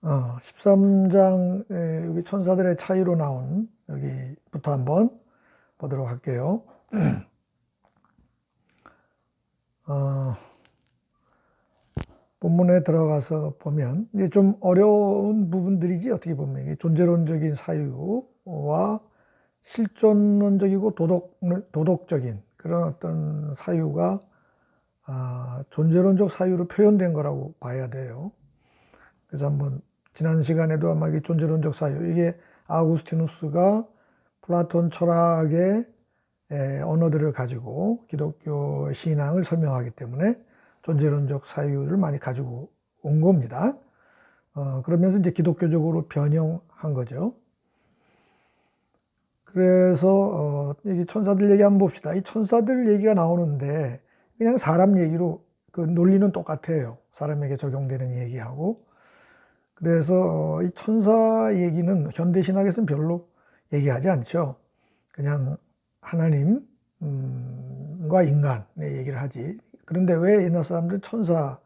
13장 여기 천사들의 차이로 나온 여기부터 한번 보도록 할게요. 본문에 들어가서 보면 이제 좀 어려운 부분들이지, 어떻게 보면 이게 존재론적인 사유와 실존론적이고 도덕적인 그런 어떤 사유가 존재론적 사유로 표현된 거라고 봐야 돼요. 그래서 한번 지난 시간에도 아마 이게 존재론적 사유, 이게 아우구스티누스가 플라톤 철학의 언어들을 가지고 기독교 신앙을 설명하기 때문에 존재론적 사유를 많이 가지고 온 겁니다. 그러면서 이제 기독교적으로 변형한 거죠. 그래서 여기 천사들 얘기 한번 봅시다. 이 천사들 얘기가 나오는데 그냥 사람 얘기로 그 논리는 똑같아요. 사람에게 적용되는 얘기하고. 그래서 이 천사 얘기는 현대 신학에서는 별로 얘기하지 않죠. 그냥 하나님과 인간의 얘기를 하지. 그런데 왜 옛날 사람들은 천사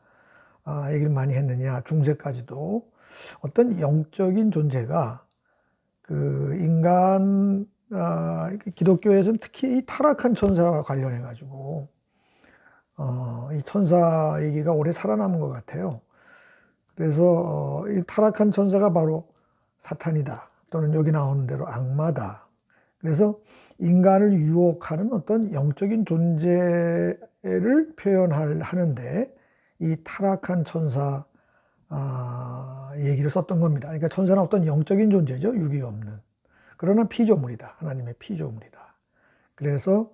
얘기를 많이 했느냐, 중세까지도 어떤 영적인 존재가 그 인간, 기독교에서는 특히 이 타락한 천사와 관련해 가지고 이 천사 얘기가 오래 살아남은 것 같아요. 그래서 이 타락한 천사가 바로 사탄이다, 또는 여기 나오는 대로 악마다. 그래서 인간을 유혹하는 어떤 영적인 존재를 표현하는데 이 타락한 천사 얘기를 썼던 겁니다. 그러니까 천사는 어떤 영적인 존재죠. 육이 없는. 그러나 피조물이다. 하나님의 피조물이다. 그래서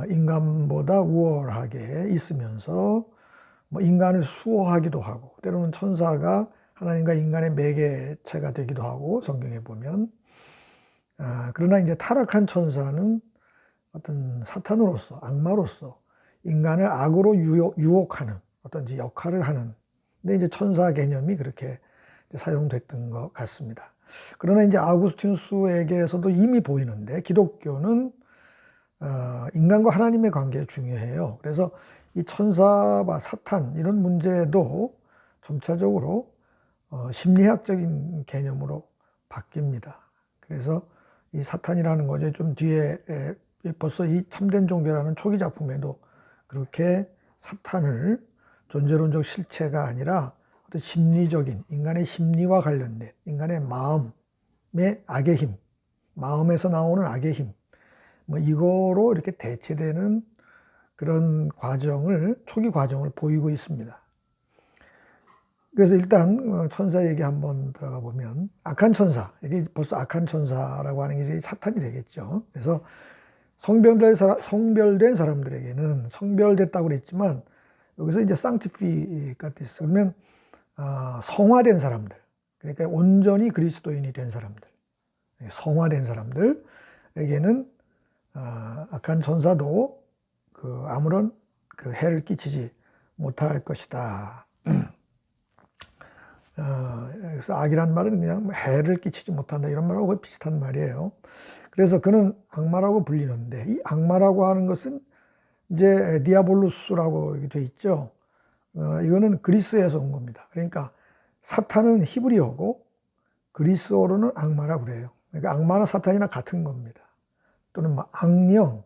인간보다 우월하게 있으면서 뭐 인간을 수호하기도 하고, 때로는 천사가 하나님과 인간의 매개체가 되기도 하고, 성경에 보면. 그러나 이제 타락한 천사는 어떤 사탄으로서, 악마로서 인간을 악으로 유혹하는 어떤 역할을 하는, 근데 이제 천사 개념이 그렇게 사용됐던 것 같습니다. 그러나 이제 아우구스티누스에게서도 이미 보이는데, 기독교는 인간과 하나님의 관계가 중요해요. 그래서 이 천사와 사탄 이런 문제도 점차적으로 심리학적인 개념으로 바뀝니다. 그래서 이 사탄이라는 거죠. 좀 뒤에 벌써 이 참된 종교라는 초기 작품에도 그렇게 사탄을 존재론적 실체가 아니라 어떤 심리적인, 인간의 심리와 관련된 인간의 마음의 악의 힘, 마음에서 나오는 악의 힘, 뭐 이거로 이렇게 대체되는 그런 과정을, 초기 과정을 보이고 있습니다. 그래서 일단 천사 얘기 한번 들어가 보면, 악한 천사, 이게 벌써 악한 천사라고 하는 게 이제 사탄이 되겠죠. 그래서 성별된 사람들에게는, 성별됐다고 그랬지만 여기서 이제 sanctificatis, 그러면 성화된 사람들, 그러니까 온전히 그리스도인이 된 사람들, 성화된 사람들에게는 악한 천사도 아무런 해를 끼치지 못할 것이다. 그래서 악이란 말은 그냥 해를 끼치지 못한다, 이런 말하고 거의 비슷한 말이에요. 그래서 그는 악마라고 불리는데, 이 악마라고 하는 것은 이제 디아볼로스라고 되어 있죠. 이거는 그리스에서 온 겁니다. 그러니까 사탄은 히브리어고 그리스어로는 악마라고 그래요. 그러니까 악마나 사탄이나 같은 겁니다. 또는 뭐 악령,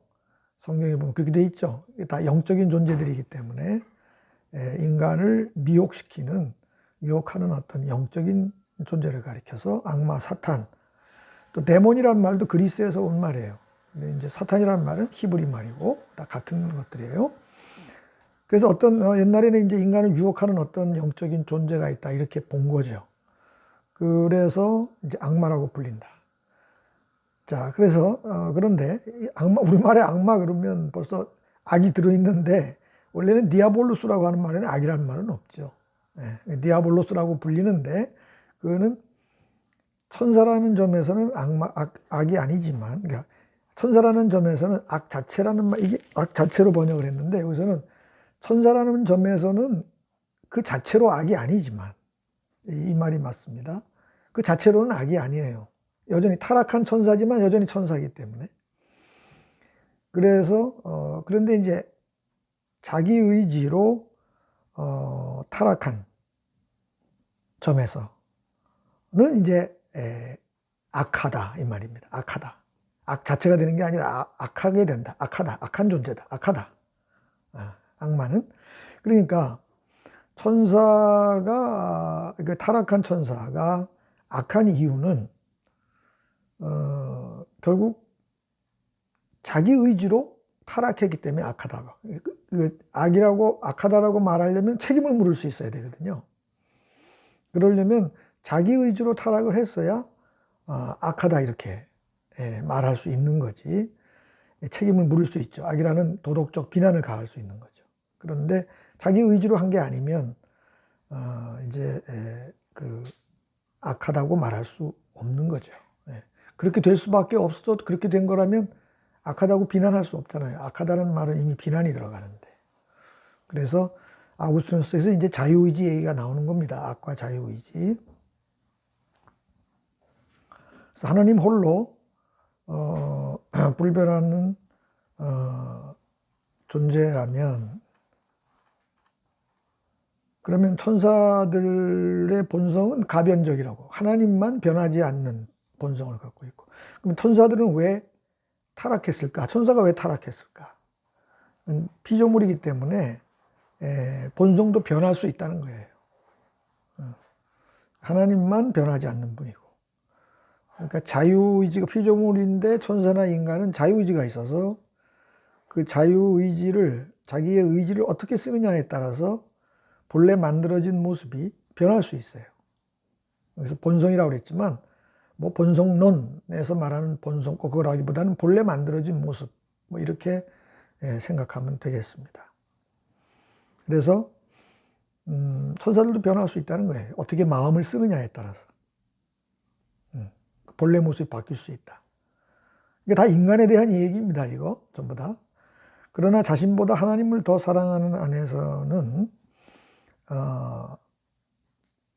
성경에 보면 그렇게 되어 있죠. 다 영적인 존재들이기 때문에 인간을 유혹하는 어떤 영적인 존재를 가리켜서 악마, 사탄, 또 데몬이라는 말도 그리스에서 온 말이에요. 근데 이제 사탄이라는 말은 히브리 말이고 다 같은 것들이에요. 그래서 옛날에는 이제 인간을 유혹하는 어떤 영적인 존재가 있다, 이렇게 본 거죠. 그래서 이제 악마라고 불린다. 자, 그래서 그런데 악마, 우리말에 악마 그러면 벌써 악이 들어있는데, 원래는 디아볼로스라고 하는 말에는 악이라는 말은 없죠. 디아볼로스라고 불리는데, 그거는 천사라는 점에서는 악이 아니지만, 그러니까 천사라는 점에서는 악 자체라는 말, 이게 악 자체로 번역을 했는데, 여기서는 천사라는 점에서는 그 자체로 악이 아니지만, 이 말이 맞습니다. 그 자체로는 악이 아니에요. 여전히 타락한 천사지만 여전히 천사이기 때문에. 그래서 그런데 이제 자기 의지로 타락한 점에서 이제 악하다 이 말입니다. 악하다. 악 자체가 되는 게 아니라 악하게 된다. 악하다. 악한 존재다. 악하다. 악마는. 그러니까 천사가, 타락한 천사가 악한 이유는 결국 자기 의지로 타락했기 때문에 악하다고. 악이라고, 악하다라고 말하려면 책임을 물을 수 있어야 되거든요. 그러려면 자기 의지로 타락을 했어야 악하다 이렇게 말할 수 있는 거지. 책임을 물을 수 있죠. 악이라는 도덕적 비난을 가할 수 있는 거죠. 그런데 자기 의지로 한 게 아니면 이제 악하다고 말할 수 없는 거죠. 그렇게 될 수밖에 없어. 그렇게 된 거라면 악하다고 비난할 수 없잖아요. 악하다는 말은 이미 비난이 들어가는데. 그래서 아우구스티누스에서 이제 자유의지 얘기가 나오는 겁니다. 악과 자유의지. 그래서 하나님 홀로 불변하는 존재라면, 그러면 천사들의 본성은 가변적이라고, 하나님만 변하지 않는 본성을 갖고 있고, 그럼 천사들은 왜 타락했을까? 천사가 왜 타락했을까? 피조물이기 때문에 본성도 변할 수 있다는 거예요. 하나님만 변하지 않는 분이고, 그러니까 자유의지가, 피조물인데 천사나 인간은 자유의지가 있어서 그 자유의지를, 자기의 의지를 어떻게 쓰느냐에 따라서 본래 만들어진 모습이 변할 수 있어요. 그래서 본성이라고 그랬지만, 뭐 본성론에서 말하는 본성, 그거라기보다는 본래 만들어진 모습, 뭐 이렇게 생각하면 되겠습니다. 그래서 천사들도 변할 수 있다는 거예요. 어떻게 마음을 쓰느냐에 따라서 본래 모습이 바뀔 수 있다. 이게 다 인간에 대한 얘기입니다. 이거 전부 다. 그러나 자신보다 하나님을 더 사랑하는 안에서는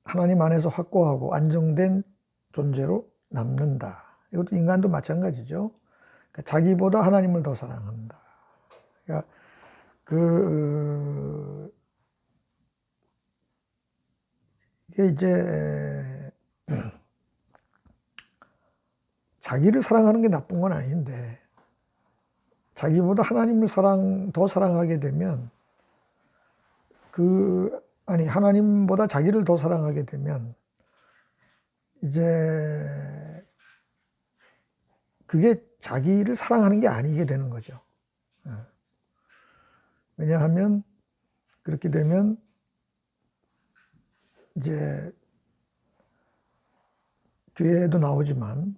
하나님 안에서 확고하고 안정된 존재로 남는다. 이것도 인간도 마찬가지죠. 그러니까 자기보다 하나님을 더 사랑한다. 그러니까 이게 이제 자기를 사랑하는 게 나쁜 건 아닌데, 자기보다 하나님을 더 사랑하게 되면, 하나님보다 자기를 더 사랑하게 되면, 이제 그게 자기를 사랑하는 게 아니게 되는 거죠. 왜냐하면 그렇게 되면 이제 뒤에도 나오지만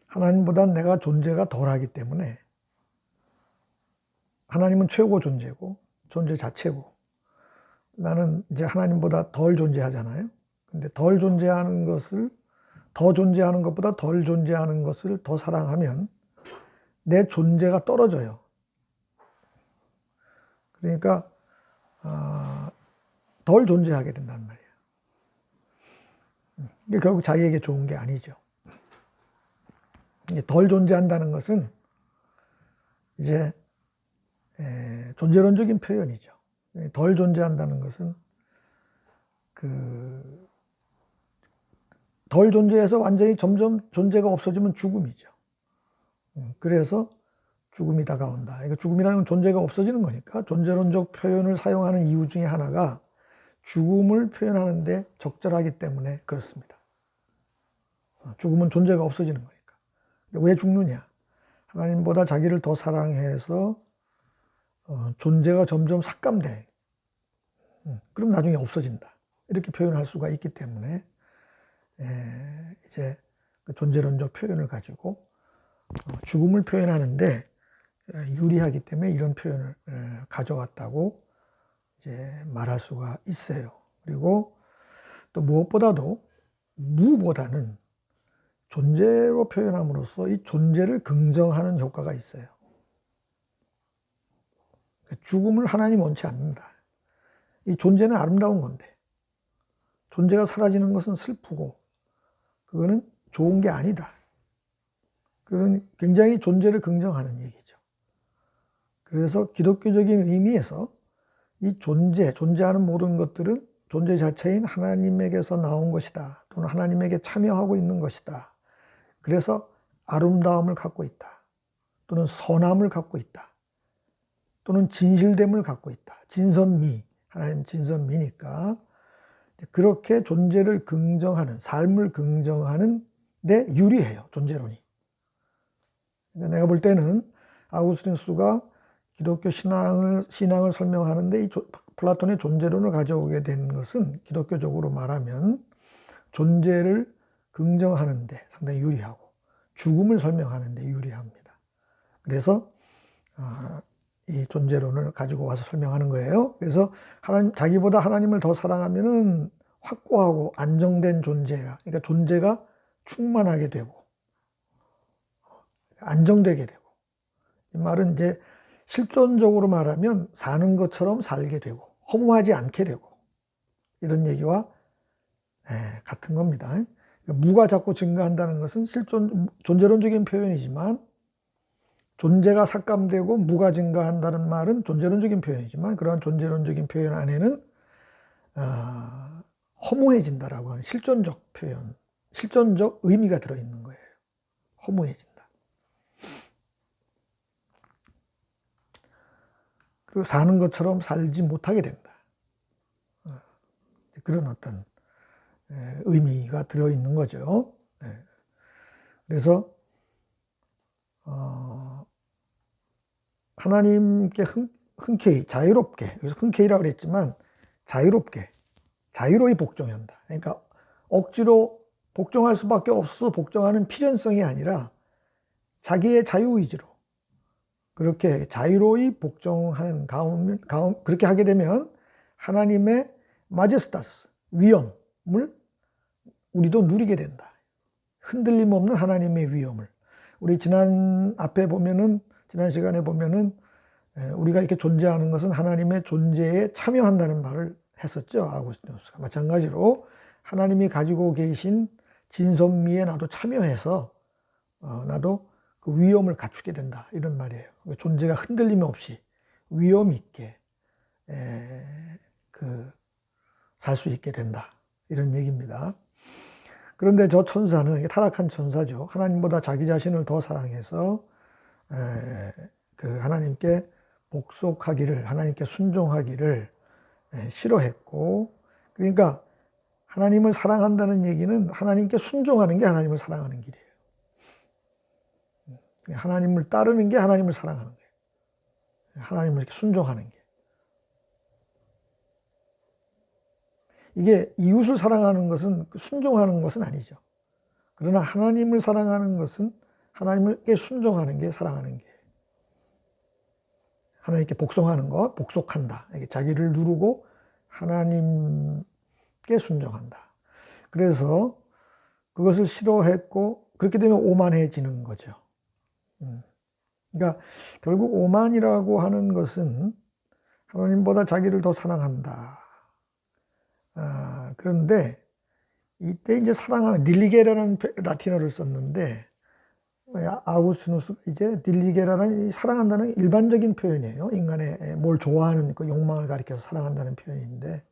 하나님보다 내가 존재가 덜하기 때문에, 하나님은 최고 존재고 존재 자체고, 나는 이제 하나님보다 덜 존재하잖아요. 근데 덜 존재하는 것을, 더 존재하는 것보다 덜 존재하는 것을 더 사랑하면 내 존재가 떨어져요. 그러니까 덜 존재하게 된단 말이에요. 이게 결국 자기에게 좋은 게 아니죠. 덜 존재한다는 것은 이제 존재론적인 표현이죠. 덜 존재한다는 것은 덜 존재해서 완전히 점점 존재가 없어지면 죽음이죠. 그래서 죽음이 다가온다. 그러니까 죽음이라는 건 존재가 없어지는 거니까 존재론적 표현을 사용하는 이유 중에 하나가 죽음을 표현하는데 적절하기 때문에 그렇습니다. 죽음은 존재가 없어지는 거니까. 왜 죽느냐? 하나님보다 자기를 더 사랑해서 존재가 점점 삭감돼. 그럼 나중에 없어진다. 이렇게 표현할 수가 있기 때문에 이제 그 존재론적 표현을 가지고 죽음을 표현하는데 유리하기 때문에 이런 표현을 가져왔다고 이제 말할 수가 있어요. 그리고 또 무보다는 존재로 표현함으로써 이 존재를 긍정하는 효과가 있어요. 죽음을 하나님 원치 않는다. 이 존재는 아름다운 건데, 존재가 사라지는 것은 슬프고 그거는 좋은 게 아니다. 그건 굉장히 존재를 긍정하는 얘기죠. 그래서 기독교적인 의미에서 이 존재하는 모든 것들은 존재 자체인 하나님에게서 나온 것이다. 또는 하나님에게 참여하고 있는 것이다. 그래서 아름다움을 갖고 있다. 또는 선함을 갖고 있다. 또는 진실됨을 갖고 있다. 진선미, 하나님 진선미니까 그렇게 존재를 긍정하는, 삶을 긍정하는 데 유리해요. 존재론이. 내가 볼 때는 아우구스티누스가 기독교 신앙을 설명하는데 이 플라톤의 존재론을 가져오게 된 것은 기독교적으로 말하면 존재를 긍정하는데 상당히 유리하고 죽음을 설명하는데 유리합니다. 그래서 이 존재론을 가지고 와서 설명하는 거예요. 그래서 자기보다 하나님을 더 사랑하면은 확고하고 안정된 존재가, 그러니까 존재가 충만하게 되고 안정되게 되고, 이 말은 이제 실존적으로 말하면 사는 것처럼 살게 되고 허무하지 않게 되고 이런 얘기와 같은 겁니다. 그러니까 무가 자꾸 증가한다는 것은 존재론적인 표현이지만, 존재가 삭감되고 무가 증가한다는 말은 존재론적인 표현이지만, 그러한 존재론적인 표현 안에는 허무해진다라고 하는 실존적 표현, 실존적 의미가 들어있는 거예요. 허무해진다. 그리고 사는 것처럼 살지 못하게 된다. 그런 어떤 의미가 들어있는 거죠. 그래서 하나님께 흔쾌히 자유롭게, 여기서 흔쾌히라고 그랬지만 자유로이 복종한다. 그러니까 억지로 복종할 수밖에 없어서 복종하는 필연성이 아니라 자기의 자유의지로 그렇게 자유로이 복종하는 그렇게 하게 되면 하나님의 마제스타스, 위엄을 우리도 누리게 된다. 흔들림 없는 하나님의 위엄을. 우리 지난 시간에 보면은 우리가 이렇게 존재하는 것은 하나님의 존재에 참여한다는 말을 했었죠. 아우구스티누스가. 마찬가지로 하나님이 가지고 계신 진선미에 나도 참여해서 나도 그 위엄을 갖추게 된다. 이런 말이에요. 존재가 흔들림 없이 위엄 있게 살 수 있게 된다. 이런 얘기입니다. 그런데 저 천사는 타락한 천사죠. 하나님보다 자기 자신을 더 사랑해서 하나님께 복속하기를, 하나님께 순종하기를 싫어했고, 그러니까 하나님을 사랑한다는 얘기는 하나님께 순종하는 게 하나님을 사랑하는 길이에요. 하나님을 따르는 게 하나님을 사랑하는 거예요. 하나님을 이렇게 순종하는 게. 이게 이웃을 사랑하는 것은 순종하는 것은 아니죠. 그러나 하나님을 사랑하는 것은 하나님께 순종하는 게 사랑하는 게. 하나님께 복종하는 것, 복속한다. 자기를 누르고 하나님께 순종한다. 그래서 그것을 싫어했고, 그렇게 되면 오만해지는 거죠. 그러니까 결국 오만이라고 하는 것은 하나님보다 자기를 더 사랑한다. 그런데 이때 이제 사랑하는 딜리게라는 라틴어를 썼는데, 아우구스티누스가 이제 딜리게라는 사랑한다는 일반적인 표현이에요. 인간의 뭘 좋아하는 그 욕망을 가리켜서 사랑한다는 표현인데,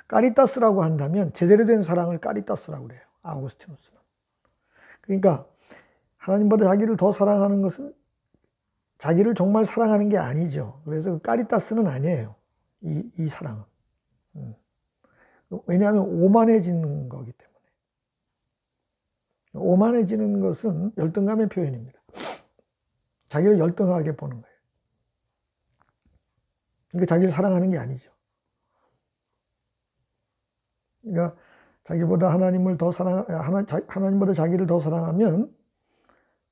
까리타스라고 한다면 제대로 된 사랑을 까리타스라고 그래요. 아우구스티누스는. 그러니까 하나님보다 자기를 더 사랑하는 것은 자기를 정말 사랑하는 게 아니죠. 그래서 그 까리타스는 아니에요. 이 사랑은. 왜냐하면 오만해지는 거기 때문에. 오만해지는 것은 열등감의 표현입니다. 자기를 열등하게 보는 거예요. 그러니까 자기를 사랑하는 게 아니죠. 그러니까 자기보다 하나님보다 자기를 더 사랑하면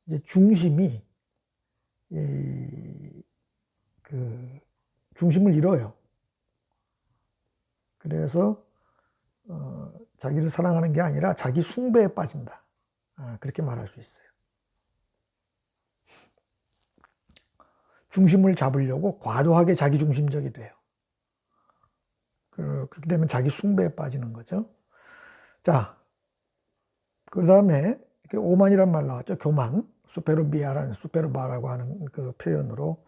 이제 중심이 중심을 잃어요. 그래서 자기를 사랑하는 게 아니라 자기 숭배에 빠진다. 그렇게 말할 수 있어요. 중심을 잡으려고 과도하게 자기중심적이 돼요. 그렇게 되면 자기 숭배에 빠지는 거죠. 자, 그 다음에 오만이란 말 나왔죠. 교만, 수페르바라고 하는 그 표현으로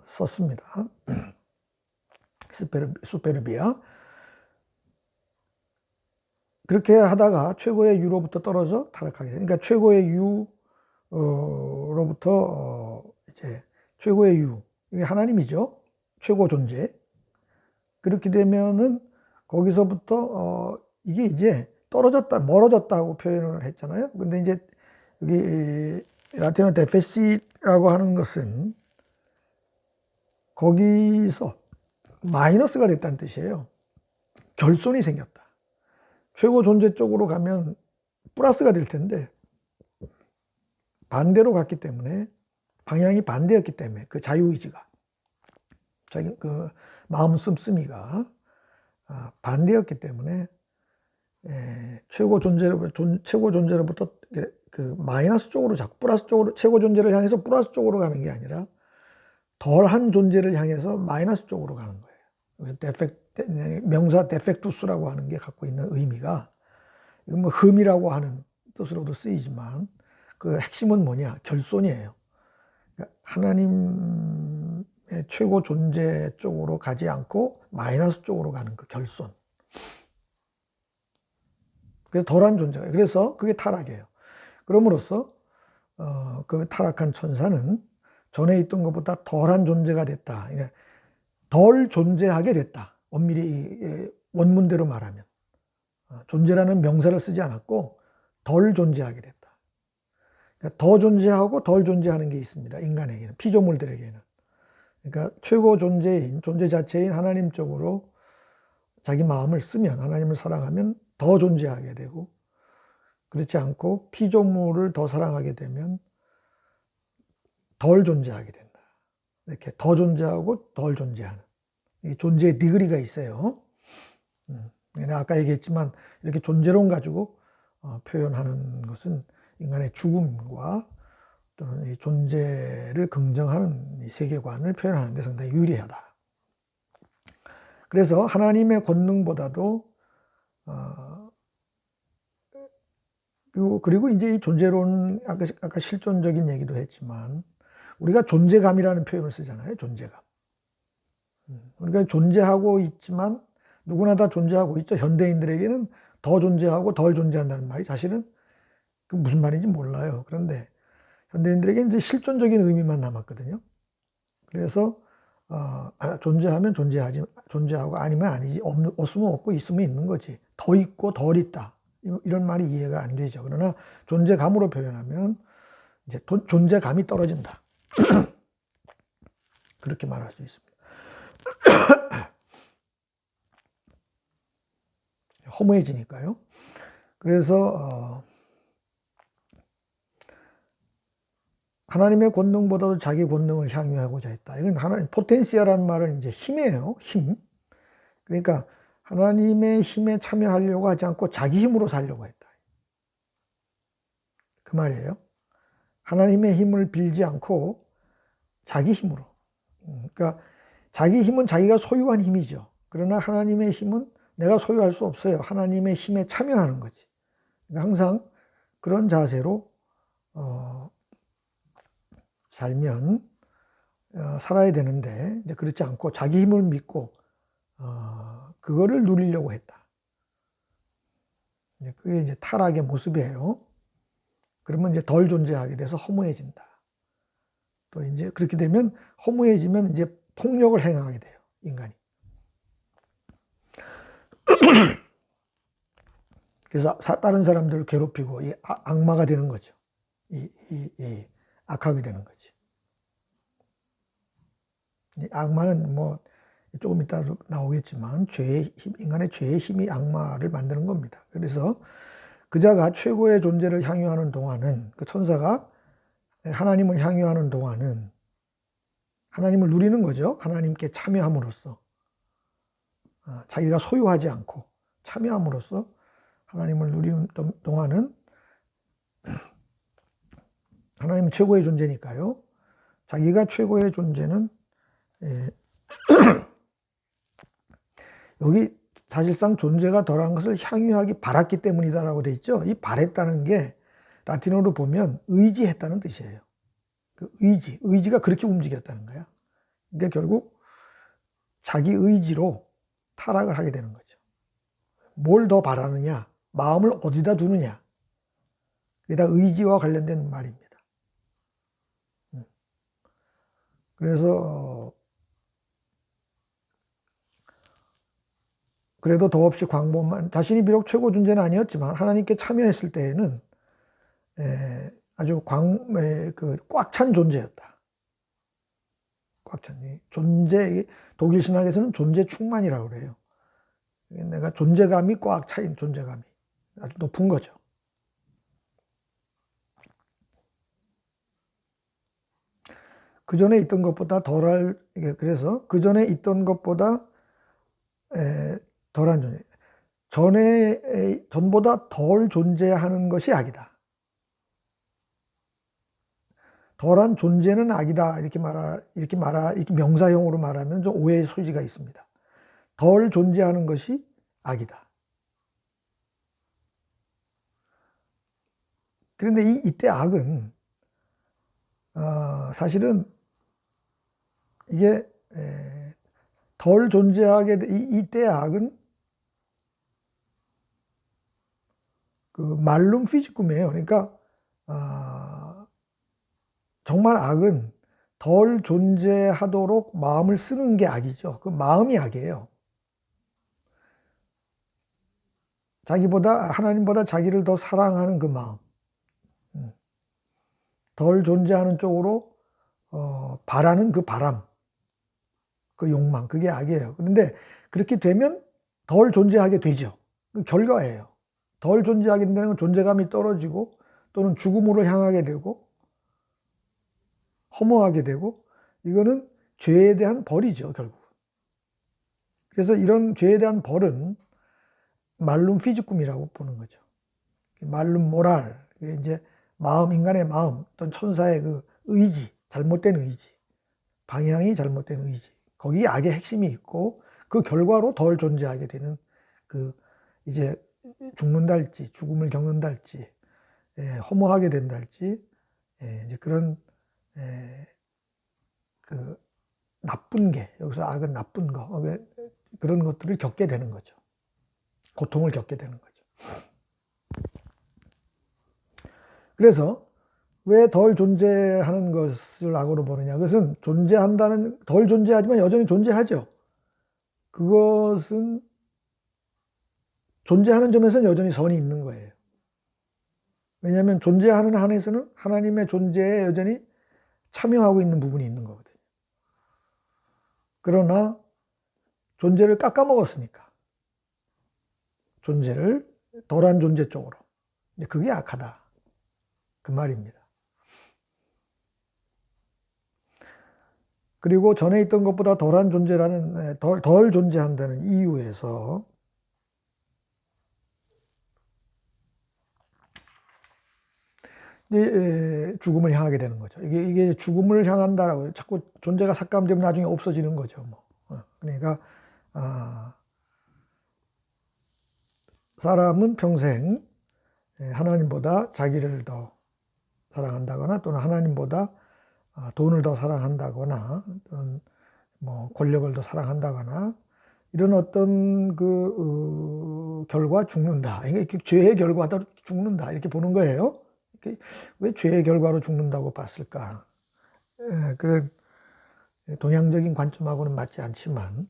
썼습니다. 수페르비아. 그렇게 하다가 최고의 유로부터 떨어져 타락하게 돼. 그러니까 최고의 유로부터 이제 최고의 유, 이게 하나님이죠. 최고 존재. 그렇게 되면은 거기서부터 이게 이제 떨어졌다, 멀어졌다고 표현을 했잖아요. 근데 이제 여기 라틴어 데페시라고 하는 것은 거기서 마이너스가 됐다는 뜻이에요. 결손이 생겼다. 최고 존재 쪽으로 가면 플러스가 될 텐데 반대로 갔기 때문에, 방향이 반대였기 때문에, 그 자유의지가, 자기 그 마음 씀씀이가 반대였기 때문에 최고 존재로부터 그 마이너스 쪽으로 자꾸 플러스 쪽으로, 최고 존재를 향해서 플러스 쪽으로 가는 게 아니라 덜한 존재를 향해서 마이너스 쪽으로 가는 거예요. 그래서 명사 데펙투스라고 하는 게 갖고 있는 의미가, 이건 뭐 흠이라고 하는 뜻으로도 쓰이지만 그 핵심은 뭐냐? 결손이에요. 그러니까 하나님의 최고 존재 쪽으로 가지 않고 마이너스 쪽으로 가는 그 결손. 그래서 덜한 존재가, 그래서 그게 타락이에요. 그럼으로써 그 타락한 천사는 전에 있던 것보다 덜한 존재가 됐다. 그러니까 덜 존재하게 됐다. 엄밀히 원문대로 말하면 존재라는 명사를 쓰지 않았고 덜 존재하게 됐다. 그러니까 더 존재하고 덜 존재하는 게 있습니다. 인간에게는, 피조물들에게는. 그러니까 최고 존재인, 존재 자체인 하나님 쪽으로 자기 마음을 쓰면, 하나님을 사랑하면 더 존재하게 되고, 그렇지 않고 피조물을 더 사랑하게 되면 덜 존재하게 된다. 이렇게 더 존재하고 덜 존재하는, 이 존재의 디그리가 있어요. 아까 얘기했지만 이렇게 존재론 가지고 표현하는 것은 인간의 죽음과 또는 이 존재를 긍정하는 이 세계관을 표현하는 데 상당히 유리하다. 그래서 하나님의 권능보다도 그리고 이제 이 존재론, 아까 실존적인 얘기도 했지만 우리가 존재감이라는 표현을 쓰잖아요. 존재감. 우리가 존재하고 있지만 누구나 다 존재하고 있죠. 현대인들에게는 더 존재하고 덜 존재한다는 말이 사실은 그 무슨 말인지 몰라요. 그런데 현대인들에게 이제 실존적인 의미만 남았거든요. 그래서 존재하면 존재하고 아니면 아니지, 없으면 없고 있으면 있는 거지. 더 있고 덜 있다. 이런 말이 이해가 안 되죠. 그러나 존재감으로 표현하면 이제 존재감이 떨어진다. 그렇게 말할 수 있습니다. 허무해지니까요. 그래서 하나님의 권능보다도 자기 권능을 향유하고자 했다. 이건 하나님 포텐시아라는 말은 이제 힘이에요. 힘. 그러니까 하나님의 힘에 참여하려고 하지 않고 자기 힘으로 살려고 했다. 그 말이에요. 하나님의 힘을 빌지 않고 자기 힘으로. 그러니까 자기 힘은 자기가 소유한 힘이죠. 그러나 하나님의 힘은 내가 소유할 수 없어요. 하나님의 힘에 참여하는 거지. 그러니까 항상 그런 자세로 살면 살아야 되는데, 이제 그렇지 않고 자기 힘을 믿고 그거를 누리려고 했다. 그게 이제 타락의 모습이에요. 그러면 이제 덜 존재하게 돼서 허무해진다. 또 이제 그렇게 되면, 허무해지면 이제 폭력을 행하게 돼요, 인간이. 그래서 다른 사람들을 괴롭히고 이 악마가 되는 거죠. 이 악하게 되는 거지. 이 악마는 뭐 조금 이따 나오겠지만 인간의 죄의 힘이 악마를 만드는 겁니다. 그래서 그자가 최고의 존재를 향유하는 동안은, 그 천사가 하나님을 향유하는 동안은 하나님을 누리는 거죠. 하나님께 참여함으로써, 자기가 소유하지 않고 참여함으로써 하나님을 누리는 동안은, 하나님은 최고의 존재니까요. 자기가 최고의 존재는 여기 사실상 존재가 덜한 것을 향유하기 바랐기 때문이다라고 돼 있죠. 이 바랬다는 게 라틴어로 보면 의지했다는 뜻이에요. 그 의지가 그렇게 움직였다는 거야. 그러니까 결국 자기 의지로 타락을 하게 되는 거죠. 뭘 더 바라느냐, 마음을 어디다 두느냐, 그게 다 의지와 관련된 말입니다. 그래서 그래도 더없이 광범한, 자신이 비록 최고 존재는 아니었지만 하나님께 참여했을 때에는 아주 꽉 찬 존재였다. 꽉 찬 존재, 독일 신학에서는 존재 충만이라고 그래요. 내가 존재감이 꽉 차인 존재감이 아주 높은 거죠. 그 전에 있던 것보다 덜할, 그래서 그 전에 있던 것보다 덜한 존재, 전보다 덜 존재하는 것이 악이다. 덜한 존재는 악이다. 이렇게 명사형으로 말하면 좀 오해의 소지가 있습니다. 덜 존재하는 것이 악이다. 그런데 이때 악은 사실은 이게 덜 존재하게 이때 악은 그 말룸 피지쿰이에요. 그러니까 정말 악은 덜 존재하도록 마음을 쓰는 게 악이죠. 그 마음이 악이에요. 하나님보다 자기를 더 사랑하는 그 마음, 덜 존재하는 쪽으로 바라는 그 바람, 그 욕망, 그게 악이에요. 그런데 그렇게 되면 덜 존재하게 되죠. 그 결과예요. 덜 존재하게 된다는 건 존재감이 떨어지고 또는 죽음으로 향하게 되고 허무하게 되고, 이거는 죄에 대한 벌이죠, 결국. 그래서 이런 죄에 대한 벌은 말룸 피지쿰이라고 보는 거죠. 말룸 모랄, 이제 마음, 인간의 마음 또는 천사의 그 의지, 잘못된 의지, 방향이 잘못된 의지, 거기에 악의 핵심이 있고 그 결과로 덜 존재하게 되는 그 이제 죽는다 할지 죽음을 겪는다 할지 허무하게 된다 할지 이제 그런 그 나쁜 게, 여기서 악은 나쁜 거, 그런 것들을 겪게 되는 거죠. 고통을 겪게 되는 거죠. 그래서 왜 덜 존재하는 것을 악으로 보느냐? 그것은 덜 존재하지만 여전히 존재하죠. 그것은 존재하는 점에서는 여전히 선이 있는 거예요. 왜냐하면 존재하는 한에서는 하나님의 존재에 여전히 참여하고 있는 부분이 있는 거거든요. 그러나 존재를 깎아먹었으니까 존재를 덜한 존재 쪽으로, 이제 그게 악하다, 그 말입니다. 그리고 전에 있던 것보다 덜한 존재라는, 덜 존재한다는 이유에서 이제 죽음을 향하게 되는 거죠. 이게 죽음을 향한다라고, 자꾸 존재가 삭감되면 나중에 없어지는 거죠. 그러니까 사람은 평생 하나님보다 자기를 더 사랑한다거나 또는 하나님보다 돈을 더 사랑한다거나 또는 뭐 권력을 더 사랑한다거나 이런 어떤 그 결과 죽는다. 이게 죄의 결과로 죽는다, 이렇게 보는 거예요. 왜 죄의 결과로 죽는다고 봤을까? 그 동양적인 관점하고는 맞지 않지만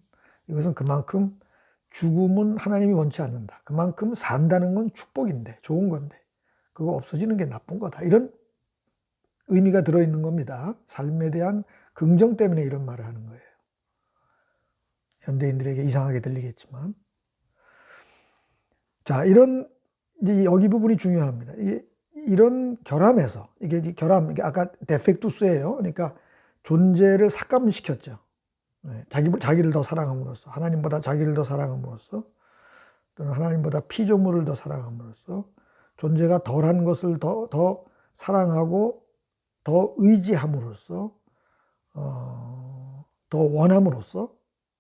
이것은 그만큼 죽음은 하나님이 원치 않는다. 그만큼 산다는 건 축복인데, 좋은 건데 그거 없어지는 게 나쁜 거다, 이런 의미가 들어있는 겁니다. 삶에 대한 긍정 때문에 이런 말을 하는 거예요. 현대인들에게 이상하게 들리겠지만, 자, 이제 여기 부분이 중요합니다. 이런 결함에서, 이게 아까 데펙투스예요. 그러니까 존재를 삭감시켰죠. 자기를 더 사랑함으로써, 하나님보다 자기를 더 사랑함으로써, 또는 하나님보다 피조물을 더 사랑함으로써 존재가 덜한 것을 더 사랑하고 더 의지함으로써, 더 원함으로써,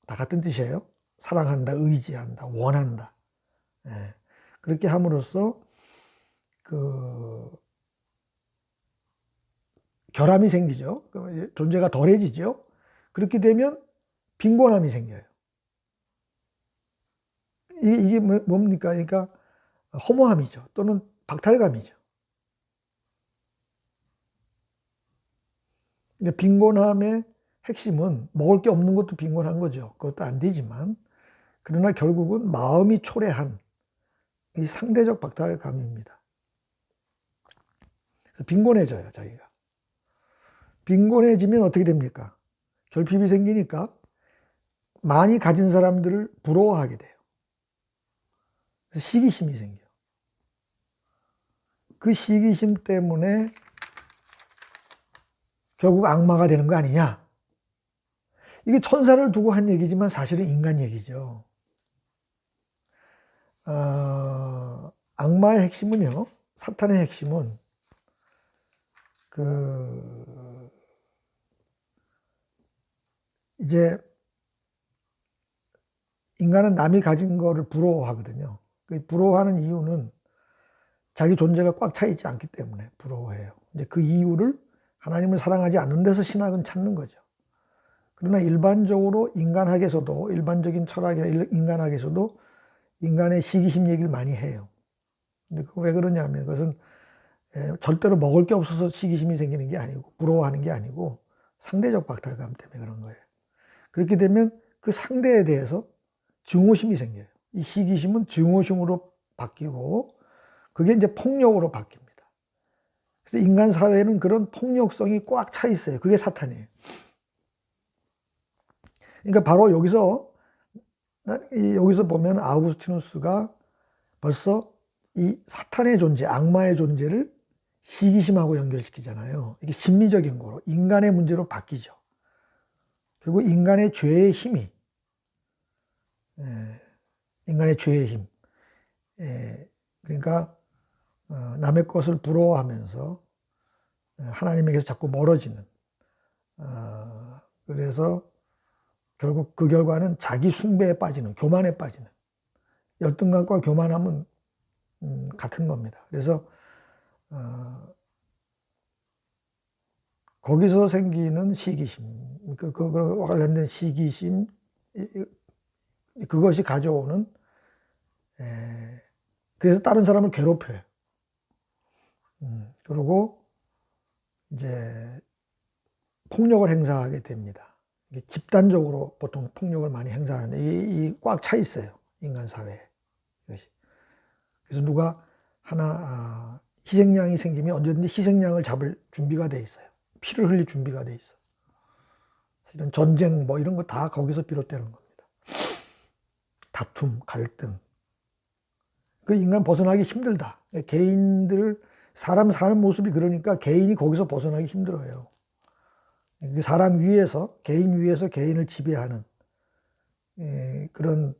다 같은 뜻이에요. 사랑한다, 의지한다, 원한다. 그렇게 함으로써 그 결함이 생기죠. 존재가 덜해지죠. 그렇게 되면 빈곤함이 생겨요. 이게 뭡니까? 그러니까 허무함이죠. 또는 박탈감이죠. 그러니까 빈곤함의 핵심은 먹을 게 없는 것도 빈곤한 거죠. 그것도 안 되지만, 그러나 결국은 마음이 초래한 이 상대적 박탈감입니다. 그래서 빈곤해져요, 자기가. 빈곤해지면 어떻게 됩니까? 결핍이 생기니까 많이 가진 사람들을 부러워하게 돼요. 그래서 시기심이 생겨요. 그 시기심 때문에 결국 악마가 되는 거 아니냐? 이게 천사를 두고 한 얘기지만 사실은 인간 얘기죠. 악마의 핵심은요, 사탄의 핵심은 이제 인간은 남이 가진 거를 부러워하거든요. 그 부러워하는 이유는 자기 존재가 꽉 차 있지 않기 때문에 부러워해요. 이제 그 이유를 하나님을 사랑하지 않는 데서 신학은 찾는 거죠. 그러나 일반적으로 인간학에서도, 일반적인 철학의 인간학에서도 인간의 시기심 얘기를 많이 해요. 근데 그거 왜 그러냐면, 그것은 절대로 먹을 게 없어서 시기심이 생기는 게 아니고, 부러워하는 게 아니고 상대적 박탈감 때문에 그런 거예요. 그렇게 되면 그 상대에 대해서 증오심이 생겨요. 이 시기심은 증오심으로 바뀌고, 그게 이제 폭력으로 바뀝니다. 그래서 인간 사회는 그런 폭력성이 꽉 차 있어요. 그게 사탄이에요. 그러니까 바로 여기서 보면 아우구스티누스가 벌써 이 사탄의 존재, 악마의 존재를 시기심하고 연결시키잖아요. 이게 심리적인 거로, 인간의 문제로 바뀌죠. 그리고 인간의 죄의 힘이, 인간의 죄의 힘, 그러니까 남의 것을 부러워하면서 하나님에게서 자꾸 멀어지는, 그래서 결국 그 결과는 자기 숭배에 빠지는, 교만에 빠지는, 열등감과 교만함은 같은 겁니다. 그래서 거기서 생기는 시기심, 그거 관련된 시기심, 그것이 가져오는, 그래서 다른 사람을 괴롭혀요. 그리고 이제 폭력을 행사하게 됩니다. 집단적으로 보통 폭력을 많이 행사하는데 이 꽉 차 있어요, 인간 사회에. 이것이. 그래서 누가 하나 희생양이 생기면 언제든지 희생양을 잡을 준비가 돼 있어요. 피를 흘릴 준비가 돼 있어. 이런 전쟁 뭐 이런 거 다 거기서 비롯되는 겁니다. 다툼, 갈등. 그 인간 벗어나기 힘들다. 개인들, 사람 사는 모습이 그러니까 개인이 거기서 벗어나기 힘들어요. 사람 위에서, 개인 위에서 개인을 지배하는 그런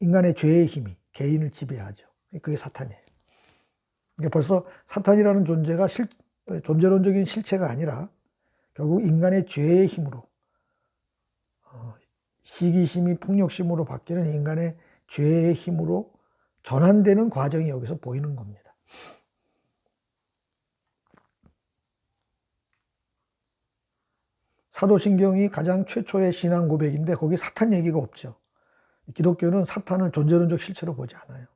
인간의 죄의 힘이 개인을 지배하죠. 그게 사탄이에요. 그러니까 벌써 사탄이라는 존재가 존재론적인 실체가 아니라 결국 인간의 죄의 힘으로, 시기심이 폭력심으로 바뀌는 인간의 죄의 힘으로 전환되는 과정이 여기서 보이는 겁니다. 사도신경이 가장 최초의 신앙 고백인데 거기 사탄 얘기가 없죠. 기독교는 사탄을 존재론적 실체로 보지 않아요.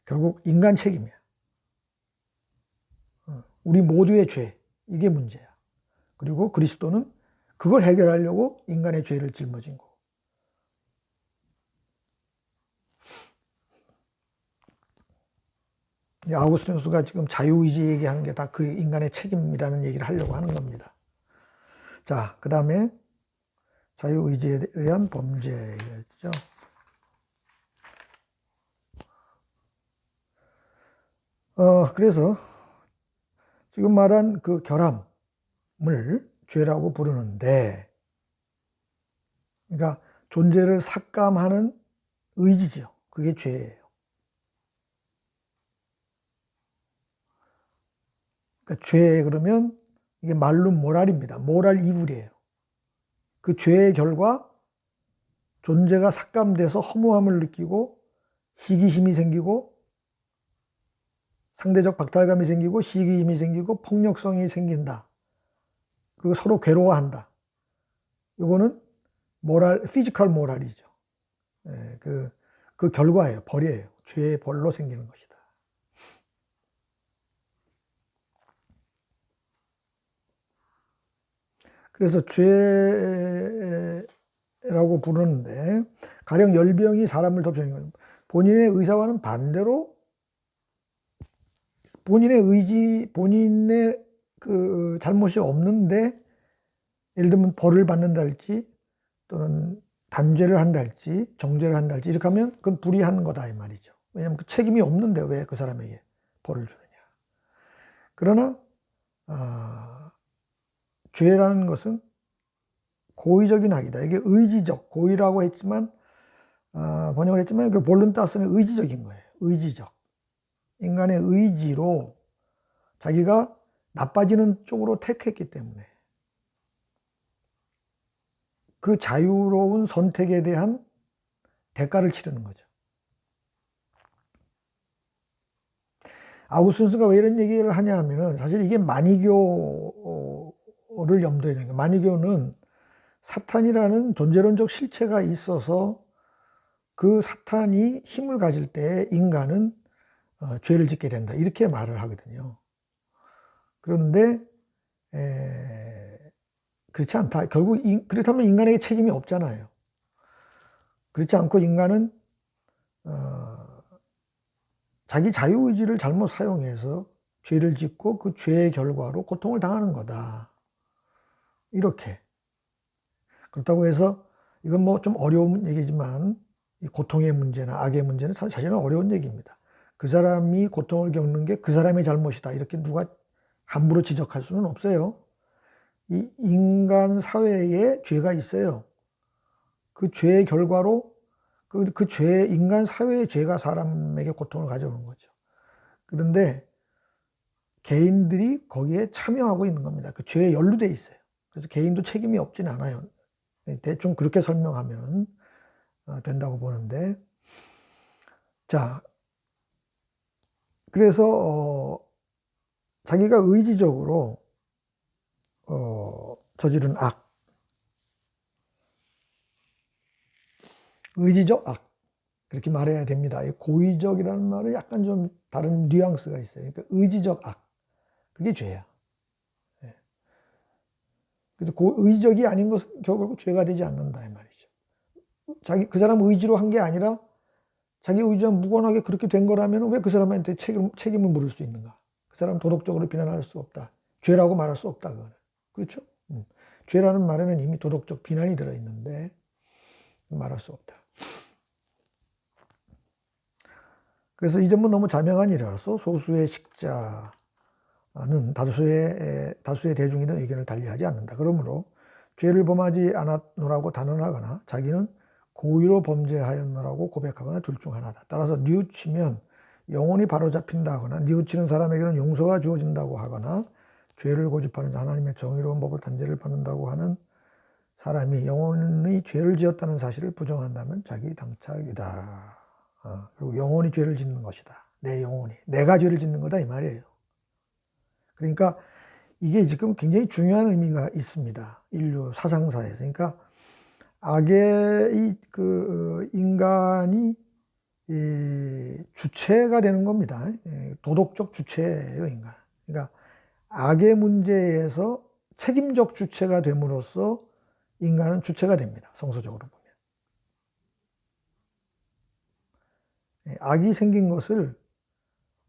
결국 인간 책임이야. 우리 모두의 죄, 이게 문제야. 그리고 그리스도는 그걸 해결하려고 인간의 죄를 짊어진 거고. 아우구스티누스가 지금 자유의지 얘기하는 게 다 그 인간의 책임이라는 얘기를 하려고 하는 겁니다. 자, 그 다음에 자유의지에 의한 범죄죠. 그래서 지금 말한 그 결함을 죄라고 부르는데, 그러니까 존재를 삭감하는 의지죠. 그게 죄예요. 그러니까 죄 그러면 이게 말로 모랄입니다. 모랄 이불이에요. 그 죄의 결과 존재가 삭감돼서 허무함을 느끼고 시기심이 생기고 상대적 박탈감이 생기고 시기심이 생기고 폭력성이 생긴다. 그 서로 괴로워한다. 이거는 피지컬 모랄이죠. 예, 그 결과예요. 벌이에요. 죄의 벌로 생기는 것이다. 그래서 죄라고 부르는데, 가령 열병이 사람을 덮치는 거예요. 본인의 의사와는 반대로 본인의 의지, 본인의 그 잘못이 없는데, 예를 들면 벌을 받는다 할지, 또는 단죄를 한다 할지, 정죄를 한다 할지, 이렇게 하면 그건 불의한 거다, 이 말이죠. 왜냐하면 그 책임이 없는데 왜 그 사람에게 벌을 주느냐. 그러나, 죄라는 것은 고의적인 악이다. 이게 의지적, 고의라고 했지만, 번역을 했지만, 그 볼룬타스는 의지적인 거예요. 의지적. 인간의 의지로 자기가 나빠지는 쪽으로 택했기 때문에 그 자유로운 선택에 대한 대가를 치르는 거죠. 아우구스티누스가 왜 이런 얘기를 하냐 하면은, 사실 이게 마니교를 염두에 두는 거예요. 마니교는 사탄이라는 존재론적 실체가 있어서 그 사탄이 힘을 가질 때 인간은 죄를 짓게 된다, 이렇게 말을 하거든요. 그런데 그렇지 않다. 결국 그렇다면 인간에게 책임이 없잖아요. 그렇지 않고 인간은 자기 자유의지를 잘못 사용해서 죄를 짓고 그 죄의 결과로 고통을 당하는 거다. 이렇게. 그렇다고 해서 이건 뭐 좀 어려운 얘기지만, 이 고통의 문제나 악의 문제는 사실은 어려운 얘기입니다. 그 사람이 고통을 겪는 게 그 사람의 잘못이다, 이렇게 누가 함부로 지적할 수는 없어요. 이 인간 사회에 죄가 있어요. 그 죄의 결과로 인간 사회의 죄가 사람에게 고통을 가져오는 거죠. 그런데 개인들이 거기에 참여하고 있는 겁니다. 그 죄에 연루돼 있어요. 그래서 개인도 책임이 없진 않아요. 대충 그렇게 설명하면 된다고 보는데, 자, 그래서 자기가 의지적으로 저지른 악, 의지적 악, 그렇게 말해야 됩니다. 고의적이라는 말은 약간 좀 다른 뉘앙스가 있어요. 그러니까 의지적 악, 그게 죄야. 그래서 의지적이 아닌 것은 결국 죄가 되지 않는다, 이 말이죠. 그 사람 의지로 한 게 아니라 자기 의지와 무관하게 그렇게 된 거라면 왜 그 사람한테 책임을 물을 수 있는가? 그 사람 도덕적으로 비난할 수 없다. 죄라고 말할 수 없다, 그거는. 그렇죠? 죄라는 말에는 이미 도덕적 비난이 들어있는데 말할 수 없다. 그래서 이 점은 너무 자명한 일이라서 소수의 식자는 다수의 대중인의 의견을 달리하지 않는다. 그러므로 죄를 범하지 않았노라고 단언하거나 자기는 고의로 범죄하였노라고 고백하거나 둘 중 하나다. 따라서 뉘우치면 영혼이 바로잡힌다거나 뉘우치는 사람에게는 용서가 주어진다고 하거나 죄를 고집하는 자, 하나님의 정의로운 법을 단죄를 받는다고 하는 사람이 영혼이 죄를 지었다는 사실을 부정한다면 자기 당착이다. 그리고 영혼이 죄를 짓는 것이다. 내 영혼이. 내가 죄를 짓는 거다, 이 말이에요. 그러니까 이게 지금 굉장히 중요한 의미가 있습니다. 인류 사상사에서. 그러니까 악의 인간이 주체가 되는 겁니다. 도덕적 주체예요, 인간. 그러니까 악의 문제에서 책임적 주체가 됨으로써 인간은 주체가 됩니다. 성서적으로 보면. 악이 생긴 것을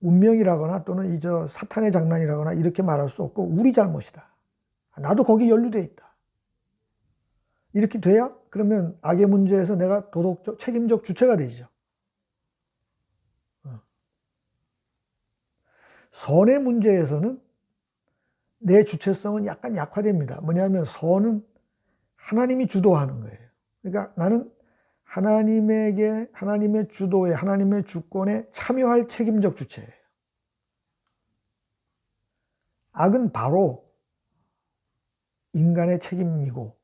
운명이라거나 또는 사탄의 장난이라거나 이렇게 말할 수 없고 우리 잘못이다. 나도 거기 연루되어 있다. 이렇게 돼야 그러면 악의 문제에서 내가 도덕적, 책임적 주체가 되죠. 선의 문제에서는 내 주체성은 약간 약화됩니다. 뭐냐면 선은 하나님이 주도하는 거예요. 그러니까 나는 하나님의 주도에, 하나님의 주권에 참여할 책임적 주체예요. 악은 바로 인간의 책임이고,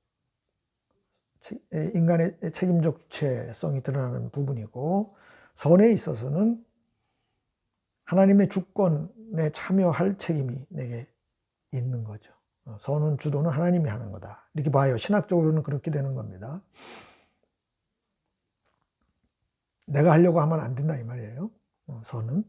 인간의 책임적 주체성이 드러나는 부분이고, 선에 있어서는 하나님의 주권에 참여할 책임이 내게 있는 거죠. 선은 주도는 하나님이 하는 거다. 이렇게 봐요. 신학적으로는 그렇게 되는 겁니다. 내가 하려고 하면 안 된다 이 말이에요. 선은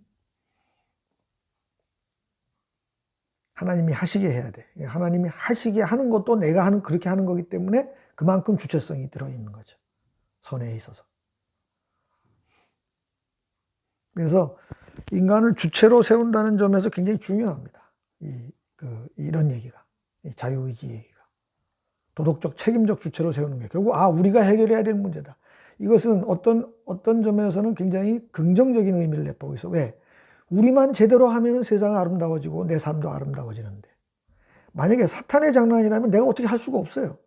하나님이 하시게 해야 돼. 하나님이 하시게 하는 것도 내가 그렇게 하는 거기 때문에 그만큼 주체성이 들어있는 거죠. 선에 있어서. 그래서 인간을 주체로 세운다는 점에서 굉장히 중요합니다. 이런 얘기가. 이 자유의지 얘기가. 도덕적, 책임적 주체로 세우는 게 결국 우리가 해결해야 될 문제다. 이것은 어떤 점에서는 굉장히 긍정적인 의미를 내포하고 있어. 왜? 우리만 제대로 하면 세상은 아름다워지고 내 삶도 아름다워지는데 만약에 사탄의 장난이라면 내가 어떻게 할 수가 없어요.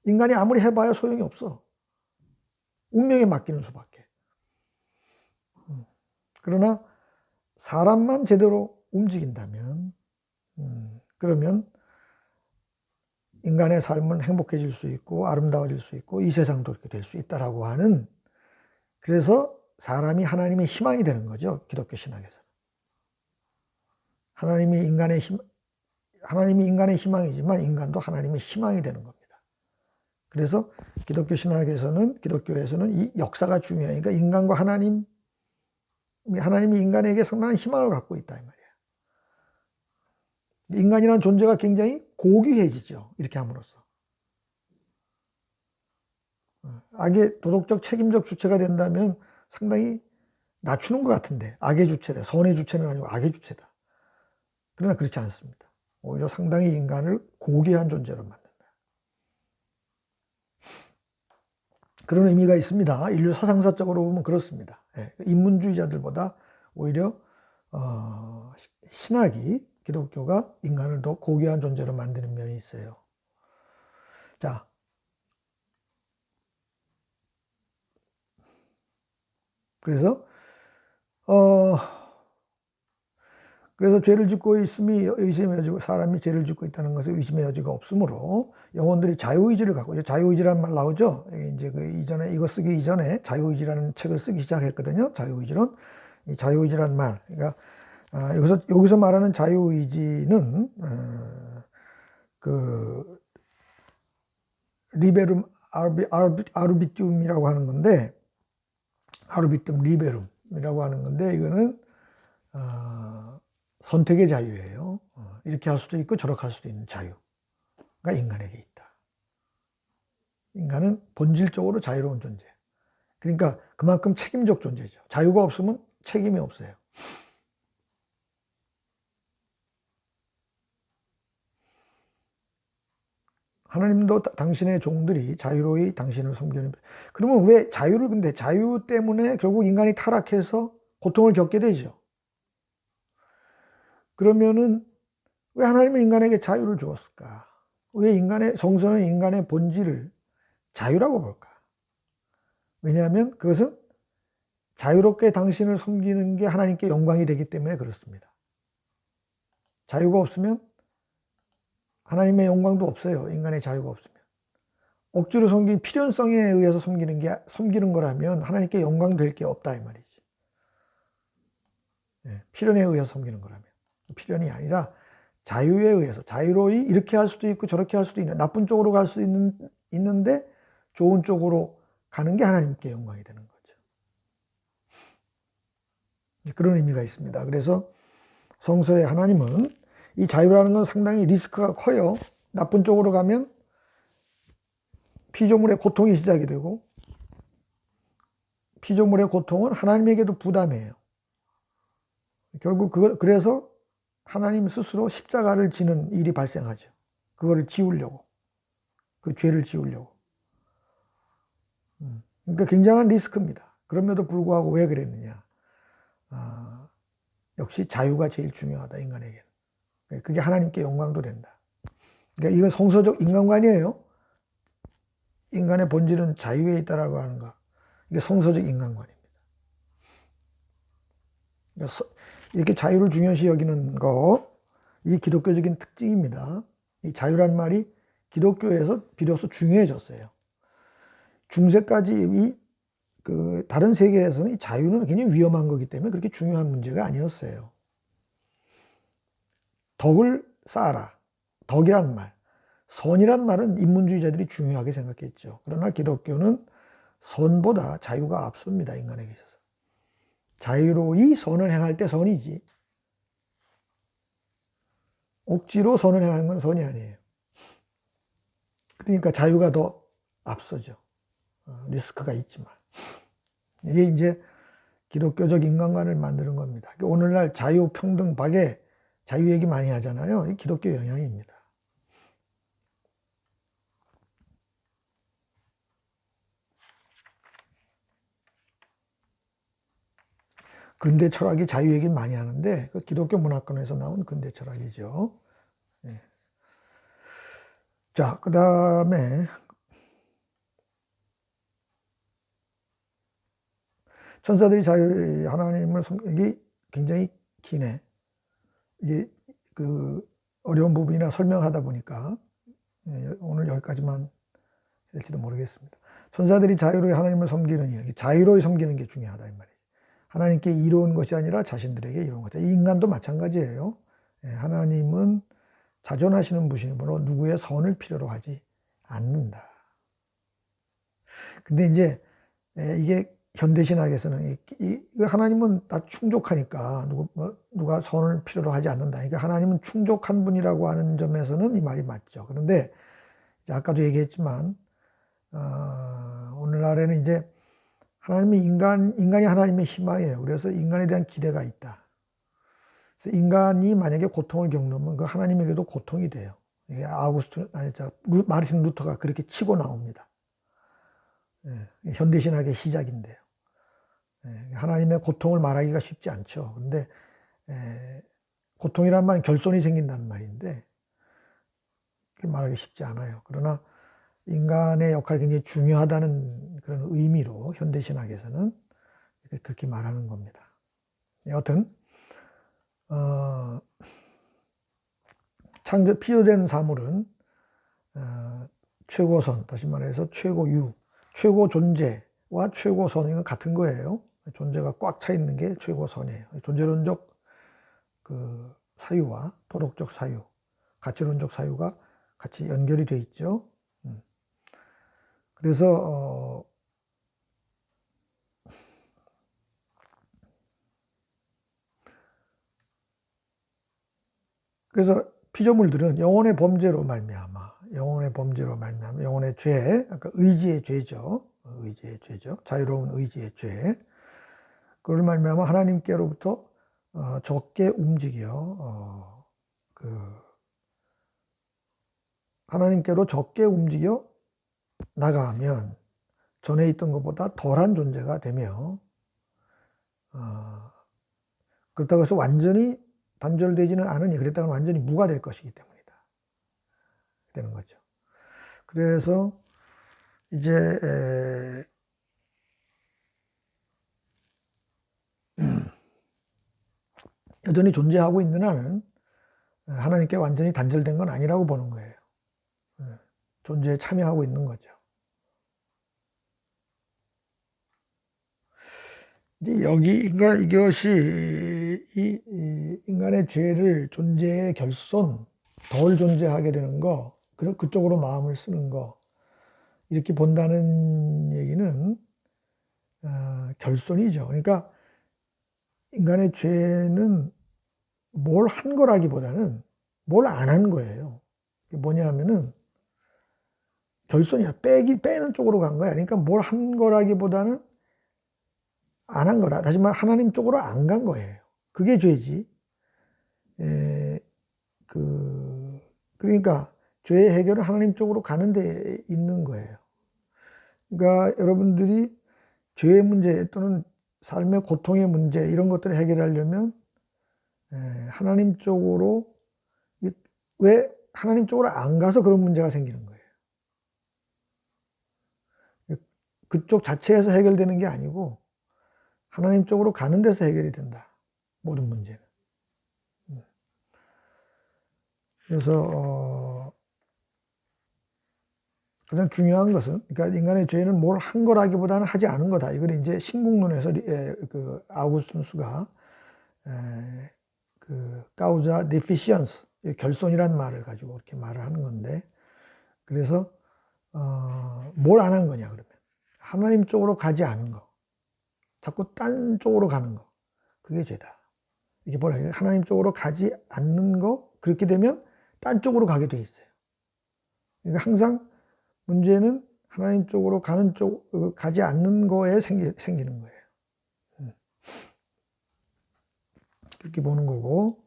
인간이 아무리 해봐야 소용이 없어. 운명에 맡기는 수밖에. 그러나 사람만 제대로 움직인다면 그러면 인간의 삶은 행복해질 수 있고 아름다워질 수 있고 이 세상도 그렇게 될 수 있다라고 하는, 그래서 사람이 하나님의 희망이 되는 거죠. 기독교 신학에서는. 하나님이 인간의 희망이지만 인간도 하나님의 희망이 되는 겁니다. 그래서 기독교 신학에서는, 기독교에서는 이 역사가 중요하니까 인간과 하나님이 인간에게 상당한 희망을 갖고 있다 이 말이에요. 인간이라는 존재가 굉장히 고귀해지죠. 이렇게 함으로써. 악의 도덕적 책임적 주체가 된다면 상당히 낮추는 것 같은데, 악의 주체다. 선의 주체는 아니고 악의 주체다. 그러나 그렇지 않습니다. 오히려 상당히 인간을 고귀한 존재로 만든다. 그런 의미가 있습니다. 인류 사상사적으로 보면 그렇습니다. 인문주의자들보다 오히려 신학이, 기독교가 인간을 더 고귀한 존재로 만드는 면이 있어요. 자, 그래서 죄를 짓고 있음이 의심의 여지고, 사람이 죄를 짓고 있다는 것은 의심의 여지가 없으므로 영혼들이 자유의지를 갖고, 자유의지라는 말 나오죠. 이제 이거 쓰기 이전에 자유의지라는 책을 쓰기 시작했거든요. 자유의지론. 이 자유의지라는 말. 그러니까 여기서 말하는 자유의지는 리베룸 아르비툼이라고 하는 건데, 아르비툼 리베룸이라고 하는 건데, 이거는 선택의 자유예요. 이렇게 할 수도 있고 저렇게 할 수도 있는 자유가 인간에게 있다. 인간은 본질적으로 자유로운 존재. 그러니까 그만큼 책임적 존재죠. 자유가 없으면 책임이 없어요. 하나님도 당신의 종들이 자유로이 당신을 섬기는. 그러면 왜 근데 자유 때문에 결국 인간이 타락해서 고통을 겪게 되죠. 그러면은 왜 하나님은 인간에게 자유를 주었을까? 왜 성서는 인간의 본질을 자유라고 볼까? 왜냐하면 그것은 자유롭게 당신을 섬기는 게 하나님께 영광이 되기 때문에 그렇습니다. 자유가 없으면 하나님의 영광도 없어요. 인간의 자유가 없으면. 억지로 필연성에 의해서 섬기는 거라면 하나님께 영광 될 게 없다 이 말이지. 필연에 의해서 섬기는 거라면. 필연이 아니라 자유에 의해서, 자유로이 이렇게 할 수도 있고 저렇게 할 수도 있는, 나쁜 쪽으로 갈 수 있는데 좋은 쪽으로 가는 게 하나님께 영광이 되는 거죠. 그런 의미가 있습니다. 그래서 성서의 하나님은 이 자유라는 건 상당히 리스크가 커요. 나쁜 쪽으로 가면 피조물의 고통이 시작이 되고, 피조물의 고통은 하나님에게도 부담이에요. 결국 그래서 하나님 스스로 십자가를 지는 일이 발생하죠. 그거를 지우려고. 그 죄를 지우려고. 그러니까 굉장한 리스크입니다. 그럼에도 불구하고 왜 그랬느냐. 역시 자유가 제일 중요하다, 인간에게는. 그게 하나님께 영광도 된다. 그러니까 이건 성서적 인간관이에요. 인간의 본질은 자유에 있다라고 하는 거. 이게 성서적 인간관입니다. 그러니까 이렇게 자유를 중요시 여기는 거, 이 기독교적인 특징입니다. 이 자유란 말이 기독교에서 비로소 중요해졌어요. 중세까지 다른 세계에서는 이 자유는 굉장히 위험한 거기 때문에 그렇게 중요한 문제가 아니었어요. 덕을 쌓아라. 덕이란 말, 선이란 말은 인문주의자들이 중요하게 생각했죠. 그러나 기독교는 선보다 자유가 앞섭니다. 인간에게 있어서. 자유로이 선을 행할 때 선이지, 억지로 선을 행하는 건 선이 아니에요. 그러니까 자유가 더 앞서죠. 리스크가 있지만. 이게 이제 기독교적 인간관을 만드는 겁니다. 오늘날 자유, 평등, 박애, 자유 얘기 많이 하잖아요. 이 기독교 영향입니다. 근대 철학이 자유 얘기를 많이 하는데 그 기독교 문화권에서 나온 근대 철학이죠. 네. 자, 그 다음에 천사들이 하나님을 이게 굉장히 기네. 이게 그 어려운 부분이나 설명하다 보니까 오늘 여기까지만 될지도 모르겠습니다. 천사들이 자유로이 하나님을 섬기는 일, 자유로이 섬기는 게 중요하다 이 말이에요. 하나님께 이로운 것이 아니라 자신들에게 이로운 거죠. 인간도 마찬가지예요. 하나님은 자존하시는 분이므로 누구의 선을 필요로 하지 않는다. 근데 이제 이게 현대신학에서는 하나님은 다 충족하니까 누가 선을 필요로 하지 않는다. 그러니까 하나님은 충족한 분이라고 하는 점에서는 이 말이 맞죠. 그런데 아까도 얘기했지만 오늘날에는 이제 인간이 하나님의 희망이에요. 그래서 인간에 대한 기대가 있다. 그래서 인간이 만약에 고통을 겪으면 그 하나님에게도 고통이 돼요. 이게 마르틴 루터가 그렇게 치고 나옵니다. 현대신학의 시작인데요. 하나님의 고통을 말하기가 쉽지 않죠. 그런데 고통이란 말은 결손이 생긴다는 말인데 말하기 쉽지 않아요. 그러나 인간의 역할이 굉장히 중요하다는 그런 의미로 현대신학에서는 그렇게 말하는 겁니다. 여하튼 피조된 사물은 최고선, 다시 말해서 최고유, 최고 존재와 최고선은 같은 거예요. 존재가 꽉 차 있는 게 최고선이에요. 존재론적 그 사유와 도덕적 사유, 가치론적 사유가 같이 연결이 돼 있죠. 그래서 피조물들은 영혼의 범죄로 말미암아, 영혼의 죄, 아까 의지의 죄죠. 자유로운 의지의 죄. 그걸 말미암아 하나님께로부터 적게 움직여 하나님께로 적게 움직여 나가면 전에 있던 것보다 덜한 존재가 되며 그렇다고 해서 완전히 단절되지는 않으니 그랬다가 완전히 무가 될 것이기 때문이다. 되는 거죠. 그래서 이제 여전히 존재하고 있는 한은 하나님께 완전히 단절된 건 아니라고 보는 거예요. 존재에 참여하고 있는 거죠. 이제 이것이 인간의 죄를 존재의 결손, 덜 존재하게 되는 거, 그쪽으로 마음을 쓰는 거, 이렇게 본다는 얘기는 결손이죠. 그러니까 인간의 죄는 뭘 한 거라기보다는 뭘 안 한 거예요. 뭐냐 하면은 결손이야. 빼는 쪽으로 간 거야. 그러니까 뭘 한 거라기보다는 안 한 거다. 다시 말해 하나님 쪽으로 안 간 거예요. 그게 죄지. 그러니까 죄의 해결은 하나님 쪽으로 가는 데 있는 거예요. 그러니까 여러분들이 죄의 문제 또는 삶의 고통의 문제 이런 것들을 해결하려면 하나님 쪽으로 왜 하나님 쪽으로 안 가서 그런 문제가 생기는 거예요. 그쪽 자체에서 해결되는 게 아니고 하나님 쪽으로 가는 데서 해결이 된다. 모든 문제는. 그래서 가장 중요한 것은, 그러니까 인간의 죄는 뭘 한 거라기보다는 하지 않은 거다. 이걸 이제 신국론에서 아우구스티누스가 카우자 데피시언스, 결손이란 말을 가지고 이렇게 말을 하는 건데, 그래서 뭘 안 한 거냐 그러면 하나님 쪽으로 가지 않은 거, 자꾸 딴 쪽으로 가는 거, 그게 죄다. 이게 뭐라 하나님 쪽으로 가지 않는 거, 그렇게 되면 딴 쪽으로 가게 돼 있어요. 그러니까 항상 문제는 하나님 쪽으로 가는 쪽, 가지 않는 거에 생기는 거예요. 그렇게 보는 거고.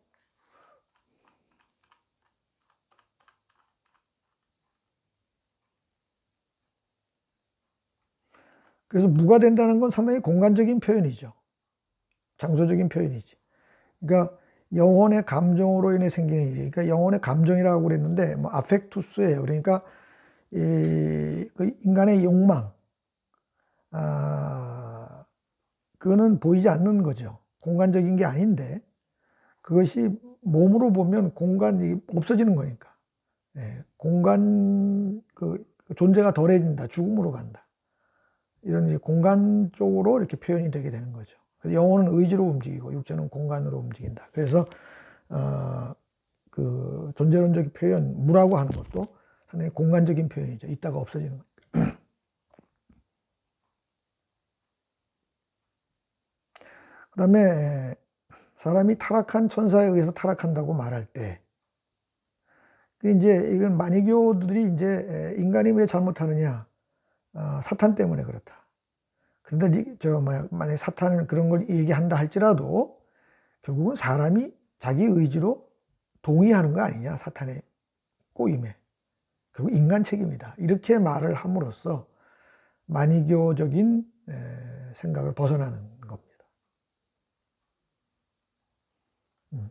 그래서 무가 된다는 건 상당히 공간적인 표현이죠. 장소적인 표현이지. 그러니까 영혼의 감정으로 인해 생기는 일이, 그러니까 영혼의 감정이라고 그랬는데, 뭐 아펙투스예요. 그러니까 그 인간의 욕망, 그거는 보이지 않는 거죠. 공간적인 게 아닌데, 그것이 몸으로 보면 공간이 없어지는 거니까. 공간, 그 존재가 덜해진다, 죽음으로 간다. 이런 이제 공간 쪽으로 이렇게 표현이 되게 되는 거죠. 영혼은 의지로 움직이고 육체는 공간으로 움직인다. 그래서 그 존재론적 표현, 무라고 하는 것도 상당히 공간적인 표현이죠. 있다가 없어지는 거니까. 그 다음에 사람이 타락한 천사에 의해서 타락한다고 말할 때, 이제 이건 마니교들이 이제 인간이 왜 잘못하느냐, 사탄 때문에 그렇다. 그런데 만약에 사탄은 그런 걸 얘기한다 할지라도 결국은 사람이 자기 의지로 동의하는 거 아니냐, 사탄의 꼬임에. 결국 인간 책임이다. 이렇게 말을 함으로써 마니교적인 생각을 벗어나는 겁니다.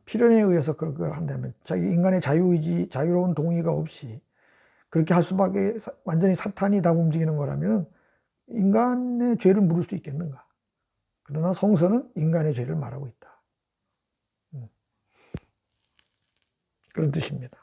필연에 의해서 그렇게 한다면 자기 인간의 자유의지, 자유로운 동의가 없이 그렇게 할 수밖에, 완전히 사탄이 다 움직이는 거라면 인간의 죄를 물을 수 있겠는가? 그러나 성서는 인간의 죄를 말하고 있다. 그런 뜻입니다.